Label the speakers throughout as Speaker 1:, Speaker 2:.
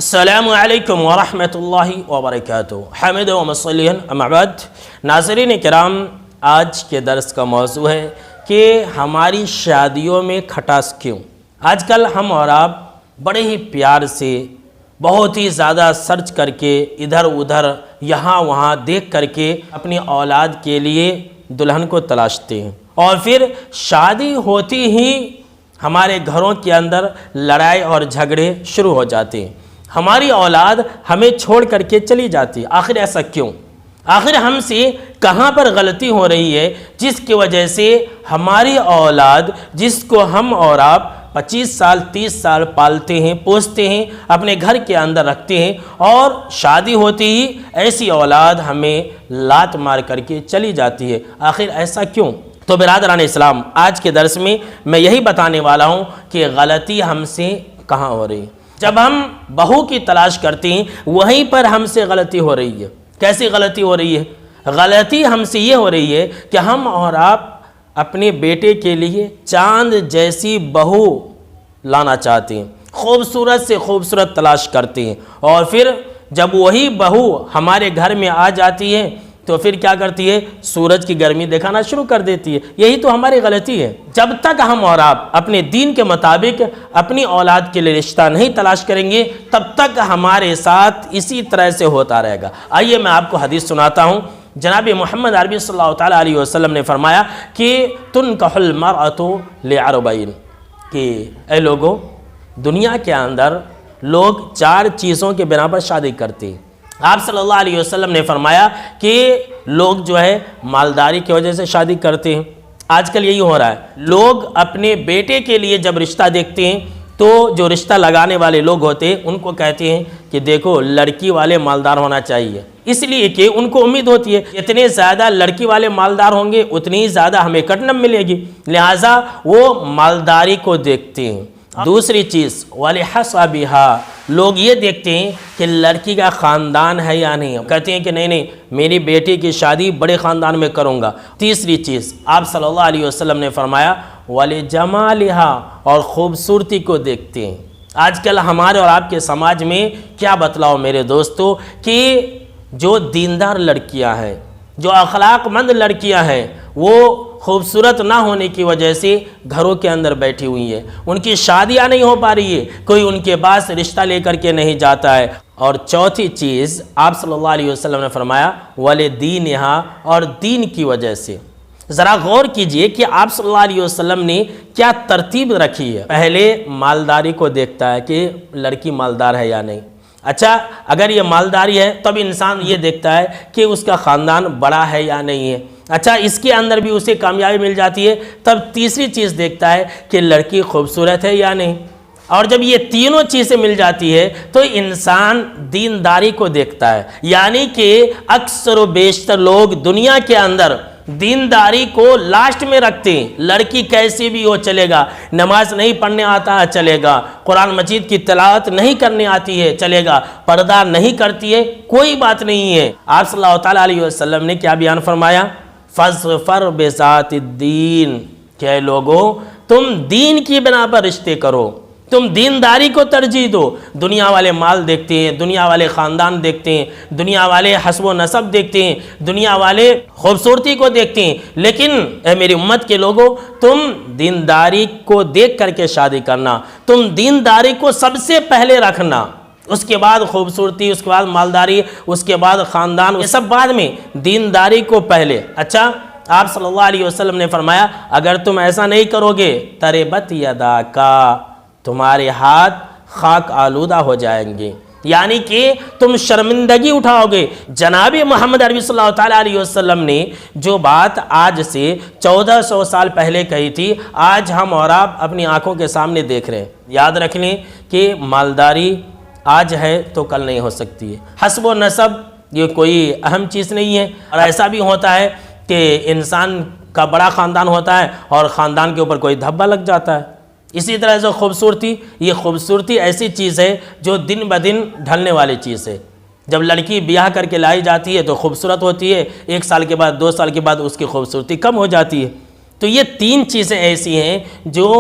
Speaker 1: السلام علیکم ورحمۃ اللہ وبرکاتہ۔ حمد و مصلیًا اما بعد۔ ناظرین کرام، آج کے درس کا موضوع ہے کہ ہماری شادیوں میں کھٹاس کیوں؟ آج کل ہم اور آپ بڑے ہی پیار سے بہت ہی زیادہ سرچ کر کے ادھر ادھر یہاں وہاں دیکھ کر کے اپنی اولاد کے لیے دلہن کو تلاشتے ہیں، اور پھر شادی ہوتی ہی ہمارے گھروں کے اندر لڑائی اور جھگڑے شروع ہو جاتے ہیں۔ ہماری اولاد ہمیں چھوڑ کر کے چلی جاتی ہے۔ آخر ایسا کیوں؟ آخر ہم سے کہاں پر غلطی ہو رہی ہے جس کی وجہ سے ہماری اولاد، جس کو ہم اور آپ 25 سال 30 سال پالتے ہیں، پوستے ہیں، اپنے گھر کے اندر رکھتے ہیں، اور شادی ہوتی ہی ایسی اولاد ہمیں لات مار کر کے چلی جاتی ہے؟ آخر ایسا کیوں؟ تو برادران اسلام، آج کے درس میں یہی بتانے والا ہوں کہ غلطی ہم سے کہاں ہو رہی ہے۔ جب ہم بہو کی تلاش کرتے ہیں وہیں پر ہم سے غلطی ہو رہی ہے۔ کیسی غلطی ہو رہی ہے؟ غلطی ہم سے یہ ہو رہی ہے کہ ہم اور آپ اپنے بیٹے کے لیے چاند جیسی بہو لانا چاہتے ہیں، خوبصورت سے خوبصورت تلاش کرتے ہیں، اور پھر جب وہی بہو ہمارے گھر میں آ جاتی ہے تو پھر کیا کرتی ہے؟ سورج کی گرمی دکھانا شروع کر دیتی ہے۔ یہی تو ہماری غلطی ہے۔ جب تک ہم اور آپ اپنے دین کے مطابق اپنی اولاد کے لیے رشتہ نہیں تلاش کریں گے، تب تک ہمارے ساتھ اسی طرح سے ہوتا رہے گا۔ آئیے میں آپ کو حدیث سناتا ہوں۔ جناب محمد عربی صلی اللہ تعالیٰ علیہ وسلم نے فرمایا کہ تنکح المرأۃ لأربعین، کہ اے لوگو، دنیا کے اندر لوگ 4 چیزوں کے بنا پر شادی کرتے ہیں۔ آپ صلی اللہ علیہ وسلم نے فرمایا کہ لوگ جو ہے مالداری کی وجہ سے شادی کرتے ہیں۔ آج کل یہی ہو رہا ہے، لوگ اپنے بیٹے کے لیے جب رشتہ دیکھتے ہیں تو جو رشتہ لگانے والے لوگ ہوتے ہیں ان کو کہتے ہیں کہ دیکھو لڑکی والے مالدار ہونا چاہیے، اس لیے کہ ان کو امید ہوتی ہے اتنے زیادہ لڑکی والے مالدار ہوں گے اتنی زیادہ ہمیں کٹنم ملے گی، لہٰذا وہ مالداری کو دیکھتے ہیں۔ دوسری چیز وَلِحَسَبِهَا، لوگ یہ دیکھتے ہیں کہ لڑکی کا خاندان ہے یا نہیں، کہتے ہیں کہ نہیں میری بیٹی کی شادی بڑے خاندان میں کروں گا۔ تیسری چیز آپ صلی اللہ علیہ وسلم نے فرمایا وَلِجَمَالِهَا، اور خوبصورتی کو دیکھتے ہیں۔ آج کل ہمارے اور آپ کے سماج میں کیا بتلاؤ میرے دوستو، کہ جو دیندار لڑکیاں ہیں، جو اخلاق مند لڑکیاں ہیں، وہ خوبصورت نہ ہونے کی وجہ سے گھروں کے اندر بیٹھی ہوئی ہیں، ان کی شادیاں نہیں ہو پا رہی ہے، کوئی ان کے پاس رشتہ لے کر کے نہیں جاتا ہے۔ اور چوتھی چیز آپ صلی اللہ علیہ وسلم نے فرمایا وَلِدِينِهَا، اور دین کی وجہ سے۔ ذرا غور کیجئے کہ آپ صلی اللہ علیہ وسلم نے کیا ترتیب رکھی ہے۔ پہلے مالداری کو دیکھتا ہے کہ لڑکی مالدار ہے یا نہیں۔ اچھا، اگر یہ مالداری ہے تب انسان یہ دیکھتا ہے کہ اس کا خاندان بڑا ہے یا نہیں ہے۔ اچھا، اس کے اندر بھی اسے کامیابی مل جاتی ہے، تب تیسری چیز دیکھتا ہے کہ لڑکی خوبصورت ہے یا نہیں۔ اور جب یہ تینوں چیزیں مل جاتی ہے تو انسان دینداری کو دیکھتا ہے، یعنی کہ اکثر و بیشتر لوگ دنیا کے اندر دینداری کو لاسٹ میں رکھتے ہیں۔ لڑکی کیسی بھی ہو چلے گا، نماز نہیں پڑھنے آتا ہے چلے گا، قرآن مجید کی تلاوت نہیں کرنے آتی ہے چلے گا، پردہ نہیں کرتی ہے کوئی بات نہیں ہے۔ آپ صلی اللہ تعالیٰ علیہ وسلم نے کیا بیان فرمایا؟ فَاظْفَرْ بِذَاتِ الدِّينِ، کہ اے لوگو تم دین کی بنا پر رشتے کرو، تم دینداری کو ترجیح دو۔ دنیا والے مال دیکھتے ہیں، دنیا والے خاندان دیکھتے ہیں، دنیا والے حسب و نسب دیکھتے ہیں، دنیا والے خوبصورتی کو دیکھتے ہیں، لیکن اے میری امت کے لوگوں، تم دینداری کو دیکھ کر کے شادی کرنا، تم دینداری کو سب سے پہلے رکھنا، اس کے بعد خوبصورتی، اس کے بعد مالداری، اس کے بعد خاندان، یہ سب بعد میں، دینداری کو پہلے۔ اچھا، آپ صلی اللہ علیہ وسلم نے فرمایا اگر تم ایسا نہیں کرو گے تربت یداکا، تمہارے ہاتھ خاک آلودہ ہو جائیں گے، یعنی کہ تم شرمندگی اٹھاؤ گے۔ جناب محمد عربی صلی اللہ تعالیٰ علیہ وسلم نے جو بات آج سے 1400 سال پہلے کہی تھی، آج ہم اور آپ اپنی آنکھوں کے سامنے دیکھ رہے ہیں۔ یاد رکھ لیں کہ مالداری آج ہے تو کل نہیں ہو سکتی ہے، حسب و نسب یہ کوئی اہم چیز نہیں ہے، اور ایسا بھی ہوتا ہے کہ انسان کا بڑا خاندان ہوتا ہے اور خاندان کے اوپر کوئی دھبا لگ جاتا ہے۔ اسی طرح سے خوبصورتی، یہ خوبصورتی ایسی چیز ہے جو دن بدن ڈھلنے والی چیز ہے۔ جب لڑکی بیاہ کر کے لائی جاتی ہے تو خوبصورت ہوتی ہے، 1 سال کے بعد 2 سال کے بعد اس کی خوبصورتی کم ہو جاتی ہے۔ تو یہ 3 چیزیں ایسی ہیں جو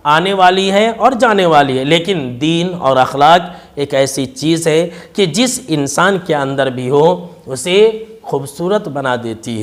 Speaker 1: آنے والی ہے اور جانے والی ہے، لیکن دین اور اخلاق ایک ایسی چیز ہے کہ جس انسان کے اندر بھی ہو اسے خوبصورت بنا دیتی ہے۔